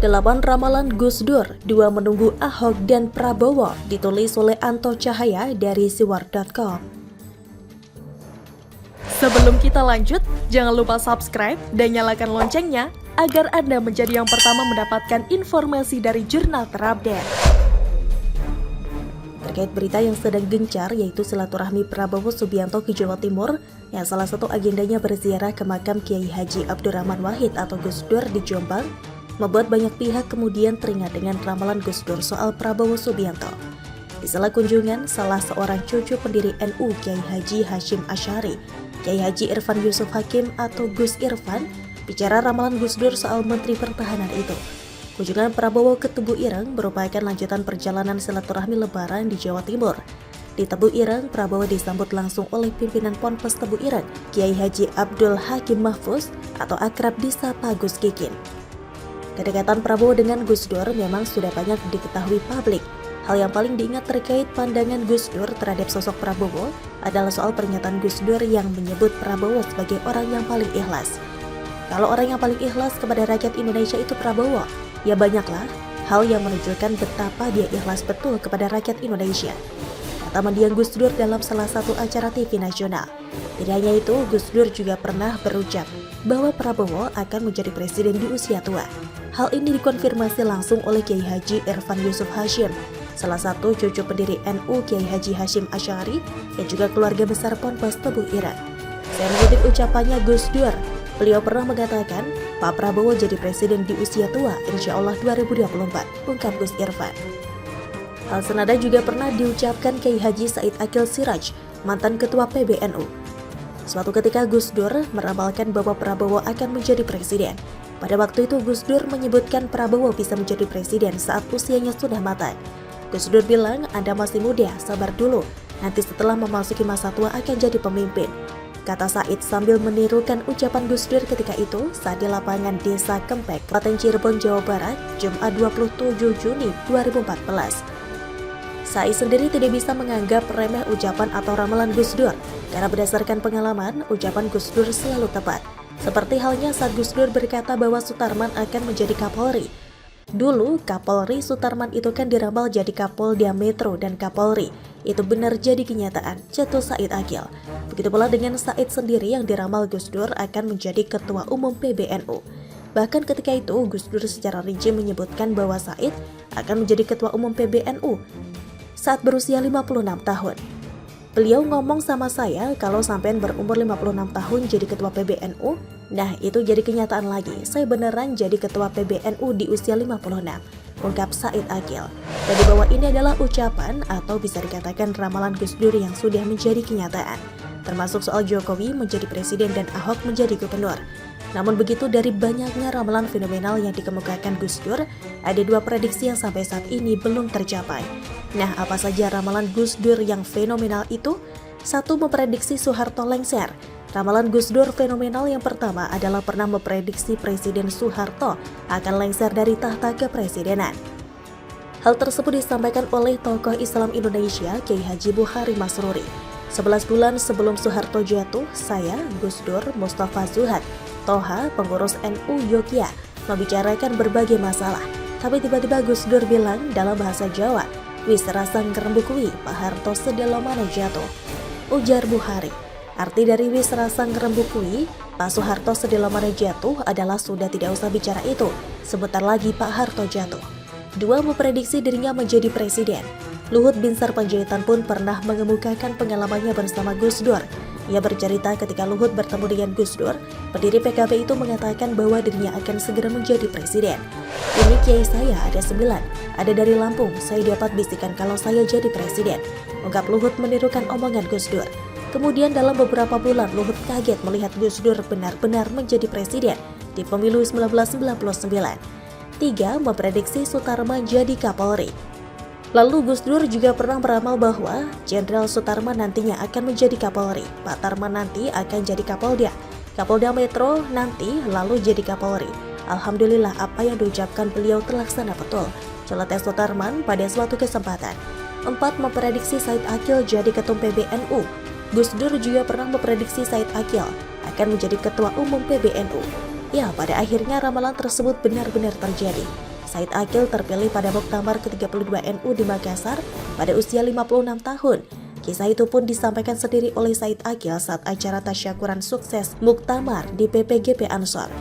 8 ramalan Gus Dur, 2 menunggu Ahok dan Prabowo, ditulis oleh Anto Cahaya dari siwar.com. Sebelum kita lanjut, jangan lupa subscribe dan nyalakan loncengnya agar Anda menjadi yang pertama mendapatkan informasi dari jurnal terupdate. Terkait berita yang sedang gencar, yaitu silaturahmi Prabowo Subianto ke Jawa Timur, yang salah satu agendanya berziarah ke makam Kiai Haji Abdurrahman Wahid atau Gus Dur di Jombang, membuat banyak pihak kemudian teringat dengan ramalan Gus Dur soal Prabowo Subianto. Di sela kunjungan, salah seorang cucu pendiri NU Kiai Haji Hashim Asy'ari, Kiai Haji Irfan Yusuf Hakim atau Gus Irfan, bicara ramalan Gus Dur soal Menteri Pertahanan itu. Kunjungan Prabowo ke Tebu Ireng merupakan lanjutan perjalanan silaturahmi Lebaran di Jawa Timur. Di Tebu Ireng, Prabowo disambut langsung oleh pimpinan Ponpes Tebu Ireng, Kiai Haji Abdul Hakim Mahfuz atau akrab disapa Gus Kikin. Kedekatan Prabowo dengan Gus Dur memang sudah banyak diketahui publik. Hal yang paling diingat terkait pandangan Gus Dur terhadap sosok Prabowo adalah soal pernyataan Gus Dur yang menyebut Prabowo sebagai orang yang paling ikhlas. Kalau orang yang paling ikhlas kepada rakyat Indonesia itu Prabowo, ya banyaklah hal yang menunjukkan betapa dia ikhlas betul kepada rakyat Indonesia, kata mendiang Gus Dur dalam salah satu acara TV nasional. Tidak hanya itu, Gus Dur juga pernah berucap bahwa Prabowo akan menjadi presiden di usia tua. Hal ini dikonfirmasi langsung oleh Kiai Haji Irfan Yusuf Hashim, salah satu cucu pendiri NU Kiai Haji Hashim Asy'ari dan juga keluarga besar Ponpes Tebu Ireng. Saya mengutip ucapannya Gus Dur, beliau pernah mengatakan, Pak Prabowo jadi presiden di usia tua, insya Allah 2024, ungkap Gus Irfan. Hal senada juga pernah diucapkan Kiai Haji Said Akil Siraj, mantan ketua PBNU. Suatu ketika Gus Dur meramalkan bahwa Prabowo akan menjadi presiden. Pada waktu itu Gus Dur menyebutkan Prabowo bisa menjadi presiden saat usianya sudah matang. Gus Dur bilang, Anda masih muda, sabar dulu. Nanti setelah memasuki masa tua akan jadi pemimpin, kata Said sambil menirukan ucapan Gus Dur ketika itu saat di lapangan Desa Kempek, Kabupaten Cirebon, Jawa Barat, Jumat 27 Juni 2014. Said sendiri tidak bisa menganggap remeh ucapan atau ramalan Gus Dur, karena berdasarkan pengalaman, ucapan Gus Dur selalu tepat. Seperti halnya saat Gus Dur berkata bahwa Sutarman akan menjadi Kapolri. Dulu Kapolri Sutarman itu kan diramal jadi Kapolda Metro dan Kapolri. Itu benar jadi kenyataan, jatuh Said Akil. Begitu pula dengan Said sendiri yang diramal Gus Dur akan menjadi Ketua Umum PBNU. Bahkan ketika itu Gus Dur secara rinci menyebutkan bahwa Said akan menjadi Ketua Umum PBNU saat berusia 56 tahun. Beliau ngomong sama saya kalau sampean berumur 56 tahun jadi ketua PBNU, nah itu jadi kenyataan lagi. Saya beneran jadi ketua PBNU di usia 56, ungkap Said Akil. Dan di bawah ini adalah ucapan atau bisa dikatakan ramalan Gus Dur yang sudah menjadi kenyataan, termasuk soal Jokowi menjadi presiden dan Ahok menjadi gubernur. Namun begitu dari banyaknya ramalan fenomenal yang dikemukakan Gus Dur, ada 2 prediksi yang sampai saat ini belum tercapai. Nah, apa saja ramalan Gus Dur yang fenomenal itu? 1. Memprediksi Soeharto lengser. Ramalan Gus Dur fenomenal yang pertama adalah pernah memprediksi Presiden Soeharto akan lengser dari tahta kepresidenan. Hal tersebut disampaikan oleh tokoh Islam Indonesia Kiai Haji Buhari Masruri. 11 bulan sebelum Soeharto jatuh, saya, Gus Dur, Mustafa Zuhad, Toha, pengurus NU Yogyakarta, membicarakan berbagai masalah. Tapi tiba-tiba Gus Dur bilang dalam bahasa Jawa, wis rasang ngerembukui Pak Harto sedelo mana jatuh. Ujar Buhari, arti dari wis rasang ngerembukui Pak Soeharto sedelo mana jatuh adalah sudah tidak usah bicara itu, sebentar lagi Pak Harto jatuh. 2. Memprediksi dirinya menjadi presiden. Luhut Binsar Panjaitan pun pernah mengemukakan pengalamannya bersama Gus Dur. Ia bercerita ketika Luhut bertemu dengan Gus Dur, pendiri PKB itu mengatakan bahwa dirinya akan segera menjadi presiden. Ini kiai saya ada 9, ada dari Lampung, saya dapat bisikan kalau saya jadi presiden, ungkap Luhut menirukan omongan Gus Dur. Kemudian dalam beberapa bulan Luhut kaget melihat Gus Dur benar-benar menjadi presiden di pemilu 1999. 3. Memprediksi Sutarman jadi Kapolri. Lalu Gus Dur juga pernah meramal bahwa Jenderal Sutarman nantinya akan menjadi Kapolri, Pak Tarman nanti akan jadi Kapolda Metro nanti lalu jadi Kapolri. Alhamdulillah apa yang diucapkan beliau terlaksana betul, celoteh Sutarman pada suatu kesempatan. 4. Memprediksi Said Akil jadi Ketum PBNU. Gus Dur juga pernah memprediksi Said Akil akan menjadi Ketua Umum PBNU. Ya, pada akhirnya ramalan tersebut benar-benar terjadi. Said Akil terpilih pada Muktamar ke-32 NU di Makassar pada usia 56 tahun. Kisah itu pun disampaikan sendiri oleh Said Akil saat acara tasyakuran sukses Muktamar di PPGP Ansor.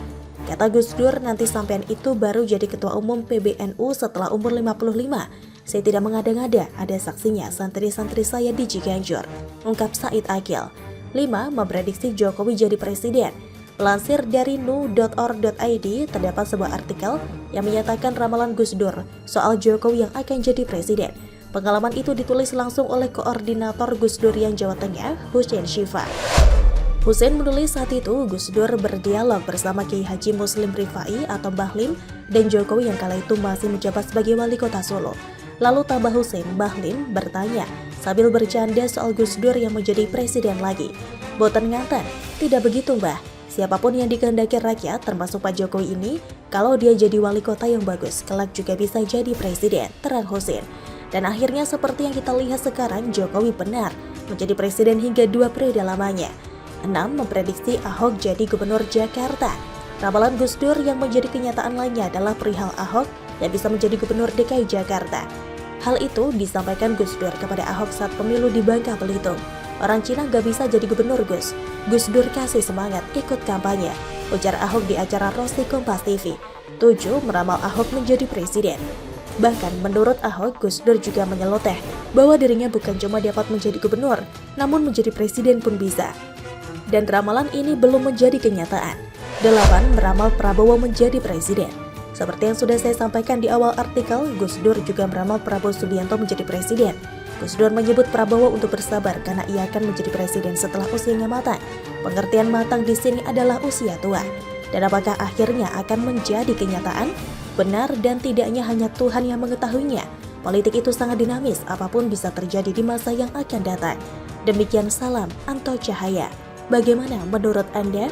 Kata Gus Dur, nanti sampean itu baru jadi ketua umum PBNU setelah umur 55. Saya tidak mengada-ngada, ada saksinya santri-santri saya di Ciganjur, ungkap Said Akil. 5. Memprediksi Jokowi jadi presiden. Lansir dari nu.or.id, terdapat sebuah artikel yang menyatakan ramalan Gus Dur soal Jokowi yang akan jadi presiden. Pengalaman itu ditulis langsung oleh koordinator Gus Durian Jawa Tengah, Husein Syifa. Husein menulis saat itu Gus Dur berdialog bersama Kiai Haji Muslim Rifai atau Mbah Lim dan Jokowi yang kala itu masih menjabat sebagai wali kota Solo. Lalu tambah Husein, Mbah Lim bertanya sambil bercanda soal Gus Dur yang menjadi presiden lagi. Boten ngaten, tidak begitu Mbah. Siapapun yang dikehendaki rakyat termasuk Pak Jokowi ini, kalau dia jadi wali kota yang bagus, kelak juga bisa jadi presiden, terang Husein. Dan akhirnya seperti yang kita lihat sekarang, Jokowi benar menjadi presiden hingga 2 periode lamanya. 6. Memprediksi Ahok jadi gubernur Jakarta. Ramalan Gus Dur yang menjadi kenyataan lainnya adalah perihal Ahok yang bisa menjadi gubernur DKI Jakarta. Hal itu disampaikan Gus Dur kepada Ahok saat pemilu di Bangka Belitung. Orang Cina gak bisa jadi gubernur Gus. Gus Dur kasih semangat ikut kampanye, ujar Ahok di acara Rosti Kompas TV. 7. Meramal Ahok menjadi presiden. Bahkan menurut Ahok, Gus Dur juga menyeloteh bahwa dirinya bukan cuma dapat menjadi gubernur, namun menjadi presiden pun bisa. Dan ramalan ini belum menjadi kenyataan. 8. Meramal Prabowo menjadi presiden. Seperti yang sudah saya sampaikan di awal artikel, Gus Dur juga meramal Prabowo Subianto menjadi presiden. Gus Dur menyebut Prabowo untuk bersabar karena ia akan menjadi presiden setelah usianya matang. Pengertian matang di sini adalah usia tua. Dan apakah akhirnya akan menjadi kenyataan? Benar dan tidaknya hanya Tuhan yang mengetahuinya. Politik itu sangat dinamis, apapun bisa terjadi di masa yang akan datang. Demikian salam Anto Cahaya. Bagaimana menurut Anda?